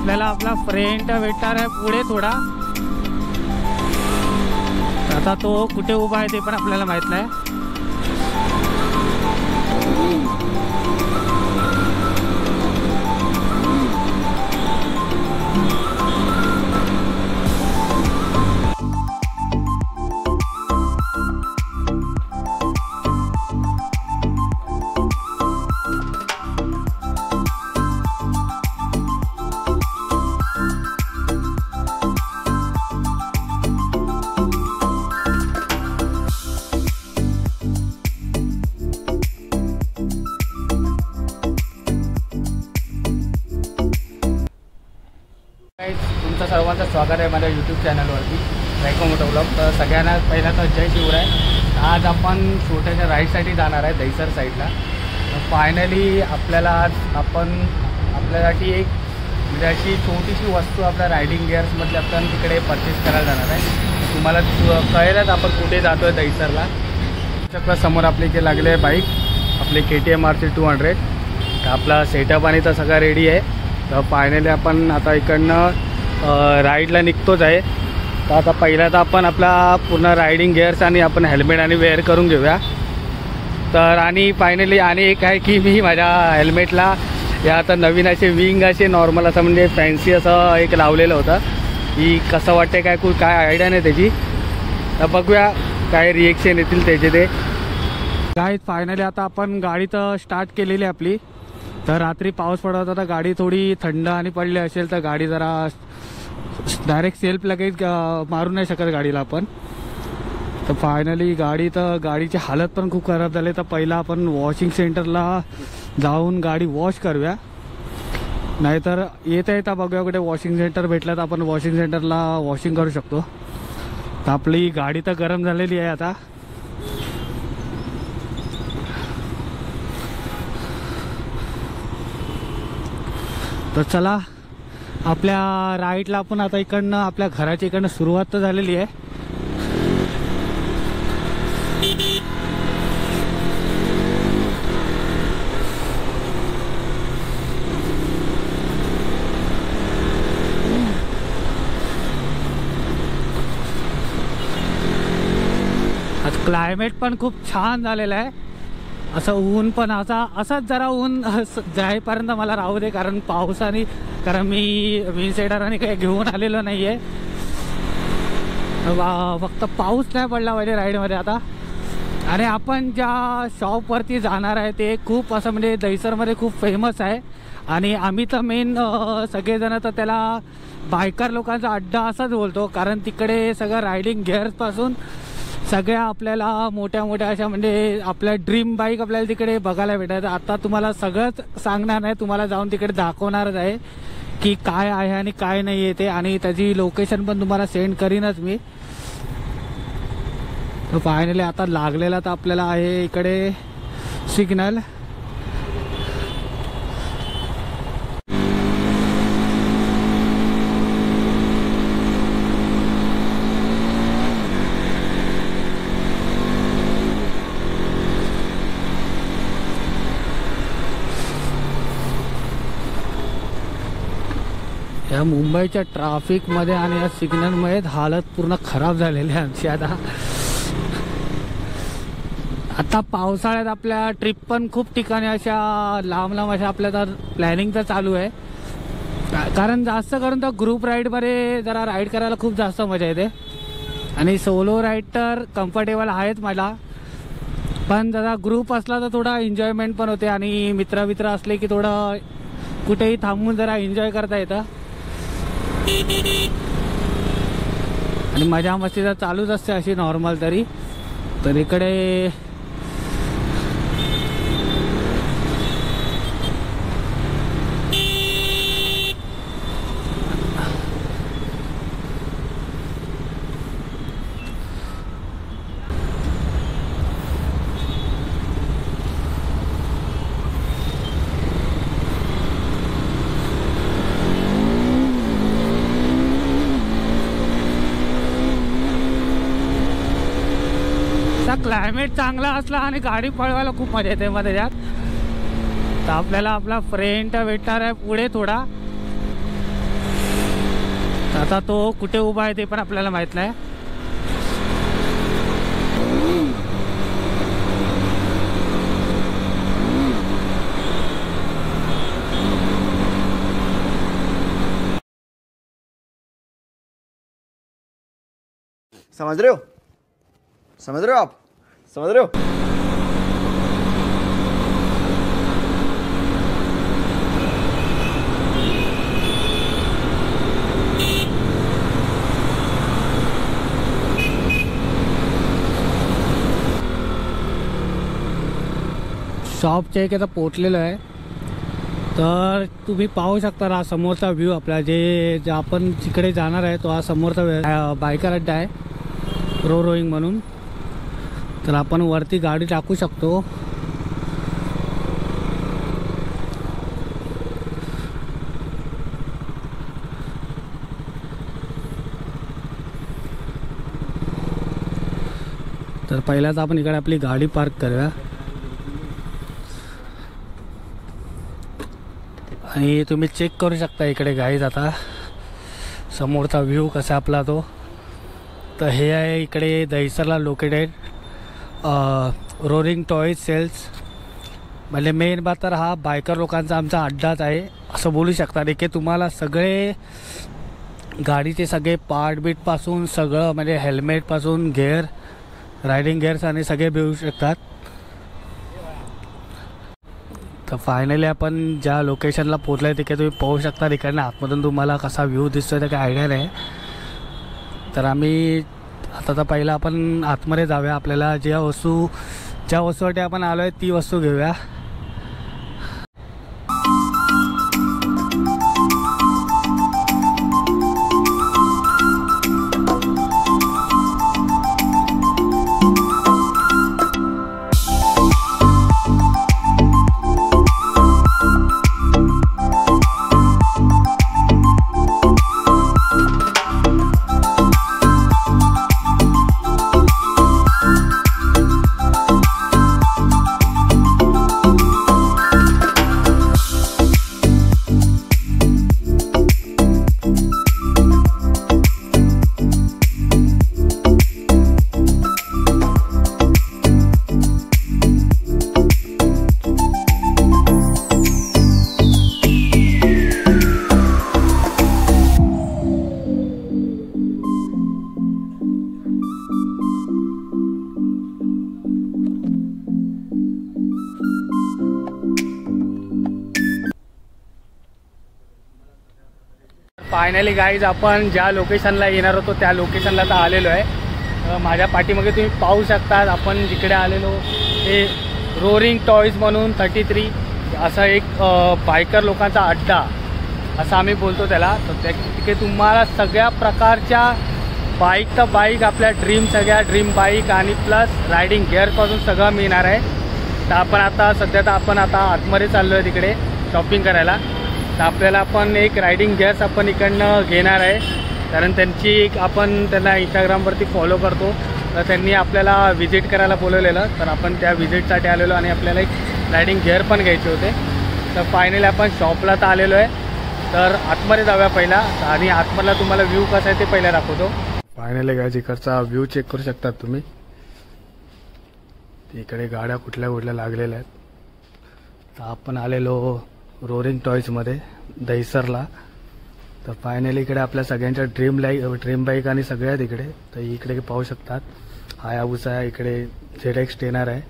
आपल्याला आपला फ्रेंड भेटणार आहे पुढे थोडा. आता तो कुठे उभा आहे ते पण आपल्याला माहित नाही. तुमचं सर्वांचं स्वागत आहे माझ्या यूट्यूब चॅनलवरती रायको मोटो ब्लॉग. तर सगळ्यांना पहिला तर जय शिवराय. आज आपण छोट्याशा राईडसाठी जाणार आहे दहिसर साईडला. तर फायनली आपल्याला आज आपण आपल्यासाठी एक म्हणजे अशी छोटीशी वस्तू आपल्या रायडिंग गिअर्समधली आपण तिकडे परचेस करायला जाणार आहे. तुम्हाला कळेलच आपण कुठे जातो आहे दहिसरला. त्याच्या समोर आपले इथे लागले आहे बाईक आपले KTM RC 200. तर आपला सेटअप आणि तर सगळा रेडी आहे. तर फायनली आपण आता इकडनं राईडला निघतोच आहे. तर आता पहिला तर आपण आपला पूर्ण रायडिंग गिअर्स आणि आपण हेल्मेट आणि वेअर करून घेऊया. तर आणि फायनली आणि एक आहे की मी माझ्या हेल्मेटला या आता नवीन असे विंग असे नॉर्मल असं म्हणजे फॅन्सी असं एक लावलेलं होतं. की कसं वाटते काय आयडिया नाही त्याची. तर बघूया काय रिएक्शन येतील त्याचे ते काय. फायनली आता आपण गाडी तर स्टार्ट केलेली आपली. तर रात्री पाऊस पडत होता, गाडी थोडी थंड आणि पडली असेल तर गाडी जरा डायरेक्ट सेल्फ लगेच मारू नाही शकत गाडीला आपण. तर फायनली गाडीची हालत पण खूप खराब झाली. तर पहिला आपण वॉशिंग सेंटरला जाऊन गाडी वॉश करूया. नाहीतर येता बघूया कुठे वॉशिंग सेंटर भेटलं तर आपण वॉशिंग सेंटरला वॉशिंग करू शकतो. तर आपली गाडी तर गरम झालेली आहे आता. तर चला आपल्या राईडला आपण आता इकडनं आपल्या घराच्या इकडनं सुरुवात तर झालेली आहे. आज क्लायमेट पण खूप छान झालेलं आहे. असं ऊन पण असंच जरा ऊन जाईपर्यंत मला राहू दे. कारण मी विंडशील्डर आणि काही घेऊन आलेलो नाही आहे. फक्त पाऊस नाही पडला पाहिजे राईडमध्ये आता. आणि आपण ज्या शॉपवरती जाणार आहे ते खूप असं म्हणजे दहिसरमध्ये खूप फेमस आहे. आणि आम्ही तर मेन सगळेजण तर त्याला बायकर लोकांचा अड्डा असाच बोलतो. कारण तिकडे सगळं रायडिंग गिअर्सपासून सगळ्या आपल्याला मोठ्या अशा म्हणजे आपल्या ड्रीम बाईक आपल्याला तिकडे बघायला भेटतात. आता तुम्हाला सगळंच सांगणार नाही, तुम्हाला जाऊन तिकडे दाखवणारच आहे की काय आहे आणि काय नाही आहे ते. आणि त्याची लोकेशन पण तुम्हाला सेंड करीनच मी. तर फायनली आता लागलेला तर आपल्याला आहे इकडे सिग्नल. या मुंबईच्या ट्रॅफिकमध्ये आणि या सिग्नलमुळे हालत पूर्ण खराब झालेली आहे आमची. आता पावसाळ्यात आपल्या ट्रिप पण खूप ठिकाणी अशा लांब अशा आपल्या तर प्लॅनिंग तर चालू आहे. कारण जास्त करून तर ग्रुप राईडमध्ये जरा राईड करायला खूप जास्त मजा येते. आणि सोलो राईड तर कम्फर्टेबल आहेच मला. पण जरा ग्रुप असला तर थोडा एन्जॉयमेंट पण होते. आणि मित्र असले की थोडं कुठेही थांबून जरा एन्जॉय करता येतं. आणि मजा मस्ती तर चालूच असते अशी नॉर्मल तरी. तर इकडे क्लायमेट चांगला असला आणि गाडी पळवायला खूप मजा येते मध्ये त्यात. तर आपल्याला आपला फ्रेंड भेटणार आहे पुढे थोडा. आता तो कुठे उभा आहे ते पण आपल्याला माहित नाही. समझ रहे हो? समझ रहे हो आप? समझ रहे हो? शॉपच्या इथे आता पोचलेलो आहे. तर तुम्ही पाहू शकता हा समोरचा व्ह्यू आपला जे आपण तिकडे जाणार आहे तो हा समोरचा बायकर अड्डा आहे, रोईंग म्हणून. तर आपण वरती गाडी टाकू शकतो. तर पहिल्याच आपण इकडे आपली गाडी पार्क करूया आणि तुम्ही चेक करू शकता इकडे गाईज आता समोरचा व्ह्यू कसा आपला तो. तर हे आहे इकडे दहिसरला लोकेटेड रोरिंग टॉयज सेल्स. म्हणजे मेन बात तर हा बायकर लोकांचा आमचा अड्डाच आहे असं बोलू शकता. इथे तुम्हाला सगळे गाडीचे सगळे पार्ट बीटपासून सगळं म्हणजे हेल्मेटपासून गेअर, रायडिंग गेअर्स आणि सगळे मिळू शकतात. तर फायनली आपण ज्या लोकेशनला पोचलो आहे तिथे तुम्ही पाहू शकता. तिकडनं आतमधून तुम्हाला कसा व्ह्यू दिसतोय तर काही आयडिया नाही. तर आम्ही आता तर पहिला आपण आतमध्ये जाऊया. आपल्याला ज्या वस्तूसाठी आपण आलो आहे ती वस्तू घेऊया. फायनली गाईज आपण ज्या लोकेशनला येणार होतो त्या लोकेशनला तर आलेलो आहे. माझ्या पाठीमागे तुम्ही पाहू शकता आपण जिकडे आलेलो ते रोरिंग टॉयज म्हणून 33 असा एक बायकर लोकांचा अड्डा असं आम्ही बोलतो त्याला. तर तिथे तुम्हाला सगळ्या प्रकारच्या बाईक तर बाईक आपल्या सगळ्या ड्रीम बाईक आणि प्लस रायडिंग गेअरपासून सगळं मिळणार आहे. तर आपण आता सध्या तर आपण आता आतमध्ये चाललो आहे तिकडे शॉपिंग करायला. तर आपल्याला आपण एक रायडिंग गेअर्स आपण इकडनं घेणार आहे कारण आपण त्यांना इंस्टाग्रामवरती फॉलो करतो. तर त्यांनी आपल्याला व्हिजिट करायला बोलवलेलं. तर आपण त्या व्हिजिटसाठी आलेलो आणि आपल्याला एक रायडिंग गेअर पण घ्यायचे होते. तर फायनली आपण शॉपला तर आलेलो आहे. तर आतमध्ये जाऊया पहिला आणि आतमधला तुम्हाला व्ह्यू कसा आहे ते पहिला दाखवतो. फायनली गाईज इकडचा व्ह्यू चेक करू शकतात तुम्ही. इकडे गाड्या कुठल्या लागलेल्या आहेत. तर आपण आलेलो रोरिंग टॉयजमध्ये दहिसरला. तर फायनली इकडे आपल्या सगळ्यांच्या ड्रीम बाईक आणि सगळ्या तिकडे. तर इकडे पाहू शकतात हायाबुसा आहे, इकडे ZX 10R आहे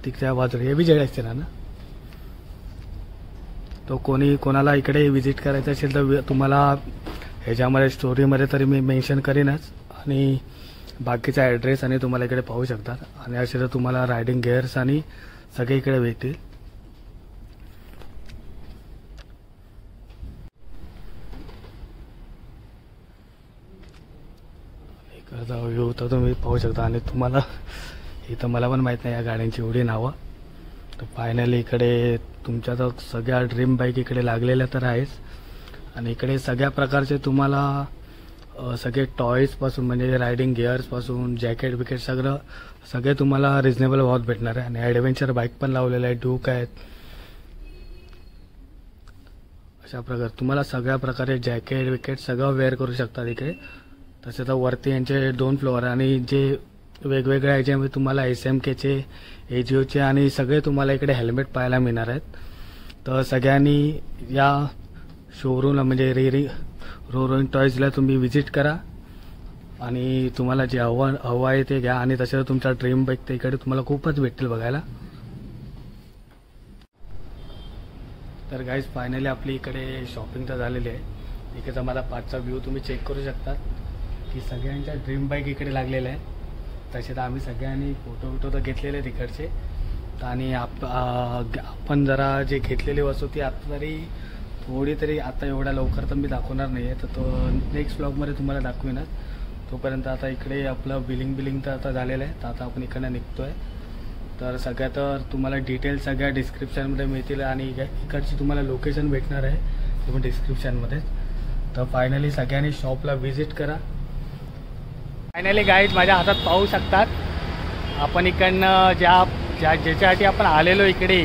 तिच्या बाजूला. हे बी ZX 10R ना. तो कोणाला इकडे व्हिजिट करायचं असेल तर तुम्हाला ह्याच्यामध्ये स्टोरीमध्ये तरी मी मेन्शन करीनच आणि बाकीचा ॲड्रेस आणि तुम्हाला इकडे पाहू शकतात. आणि असे तर तुम्हाला रायडिंग गेअर्स आणि सगळे इकडे भेटतील. इकडचा व्ह्यू तर तुम्ही पाहू शकता. आणि तुम्हाला इथं मला पण माहीत नाही या गाड्यांची एवढी नावं. तर फायनली इकडे तुमच्या तर सगळ्या ड्रीम बाईक इकडे लागलेल्या तर आहेच. आणि इकडे सगळ्या प्रकारचे तुम्हाला सगळे टॉयजपासून म्हणजे रायडिंग गिअर्सपासून जॅकेट बिकेट सगळे तुम्हाला रिजनेबल भावात भेटणार आहे. आणि ॲडव्हेंचर बाईक पण लावलेल्या आहेत, ड्यूक आहेत, अशा प्रकारे तुम्हाला सगळ्या प्रकारे जॅकेट विकेट सगळं वेअर करू शकतात इकडे. तसे तर वरती यांचे 2 फ्लोअर आणि जे वेगवेगळ्या ह्याच्यामध्ये तुम्हाला SMKचे AGOचे आणि सगळे तुम्हाला इकडे हेल्मेट पाहायला मिळणार आहेत. तर सगळ्यांनी या शोरूमला म्हणजे रोइंग टॉयजला तुम्ही विजिट करा आणि तुम्हाला जे हवं आहे ते घ्या. आणि तसं तुमचा ड्रीम बाईक ते इकडे तुम्हाला खूपच भेटतील बघायला. तर गाईज फायनली आपली इकडे शॉपिंग तर झालेली आहे. इकडचा मला 5चा व्ह्यू तुम्ही चेक करू शकता की सगळ्यांच्या ड्रीम बाईक इकडे लागलेल्या आहे. तसे तर आम्ही सगळ्यांनी फोटो तर घेतलेले आहेत इकडचे. आणि आपण जरा जे घेतलेली वस्तू ती आता तरी थोडी तरी आता एवढ्या लवकर तर मी दाखवणार नाही आहे. तर तो नेक्स्ट ब्लॉगमध्ये तुम्हाला दाखवीनच. तोपर्यंत आता इकडे आपलं बिलिंग तर आता झालेलं आहे. तर आता आपण इकडनं निघतो आहे. तर सगळ्या तर तुम्हाला डिटेल्स सगळ्या डिस्क्रिप्शनमध्ये मिळतील आणि इकडची तुम्हाला लोकेशन भेटणार आहे ते पण डिस्क्रिप्शनमध्ये. तर फायनली सगळ्यांनी शॉपला व्हिजिट करा. फायनली गाईज माझ्या हातात पाहू शकतात आपण इकडनं ज्याच्यासाठी आपण आलेलो इकडे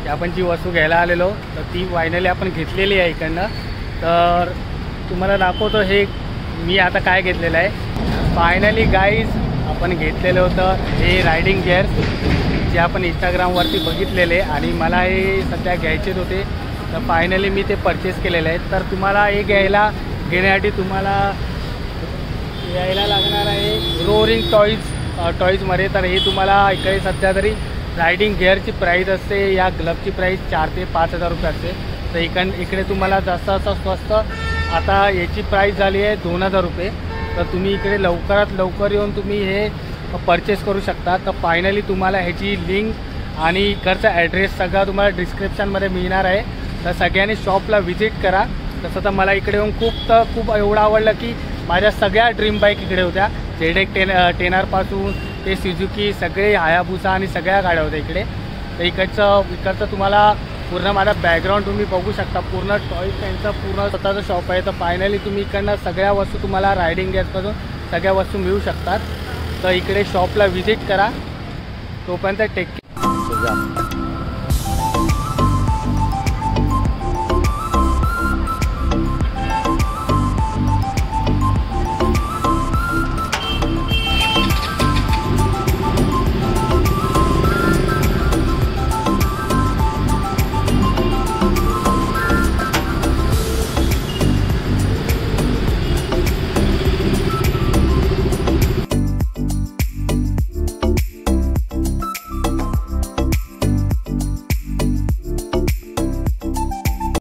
की आपण जी वस्तू घ्यायला आलेलो तर ती फायनली आपण घेतलेली आहे इकडनं. तर तुम्हाला दाखवतो हे मी आता काय घेतलेलं आहे. फायनली गाईज आपण घेतलेलं होतं हे रायडिंग गिअर जे आपण इंस्टाग्रामवरती बघितलेले आणि मला हे सध्या घ्यायचेच होते. तर फायनली मी ते परचेस केलेले आहेत. तर तुम्हाला हे घेण्यासाठी तुम्हाला यायला लागणार आहे रोरिंग टॉईजमध्ये. तर हे तुम्हाला इकडे सध्या तरी रायडिंग गिअरची प्राईस असते या ग्लबची प्राईस 4 ते 5 हजार रुपये असते. तर इकडे तुम्हाला जास्त स्वस्त आता याची प्राईस झाली आहे 2000 रुपये. तर तुम्ही इकडे लवकरात लवकर येऊन तुम्ही हे परचेस करू शकता. तर फायनली तुम्हाला ह्याची लिंक आणि इकडचा ॲड्रेस सगळा तुम्हाला डिस्क्रिप्शनमध्ये मिळणार आहे. तर सगळ्यांनी शॉपला व्हिजिट करा. तसं तर मला इकडे येऊन खूप एवढं आवडलं की माझ्या सगळ्या ड्रीम बाईक इकडे होत्या. ZX-10R ते सुझुकी सगळे हायाबुसा आणि सगळ्या गाड्या होत्या इकडे. तर इकडचं तुम्हाला पूर्ण माझा बॅकग्राऊंड तुम्ही बघू शकता. पूर्ण टॉईज त्यांचं पूर्ण स्वतःचं शॉप आहे. तर फायनली तुम्ही इकडनं सगळ्या वस्तू तुम्हाला रायडिंग गिअरपासून सगळ्या वस्तू मिळू शकतात. तर इकडे शॉपला व्हिजिट करा. तोपर्यंत टेक केअर.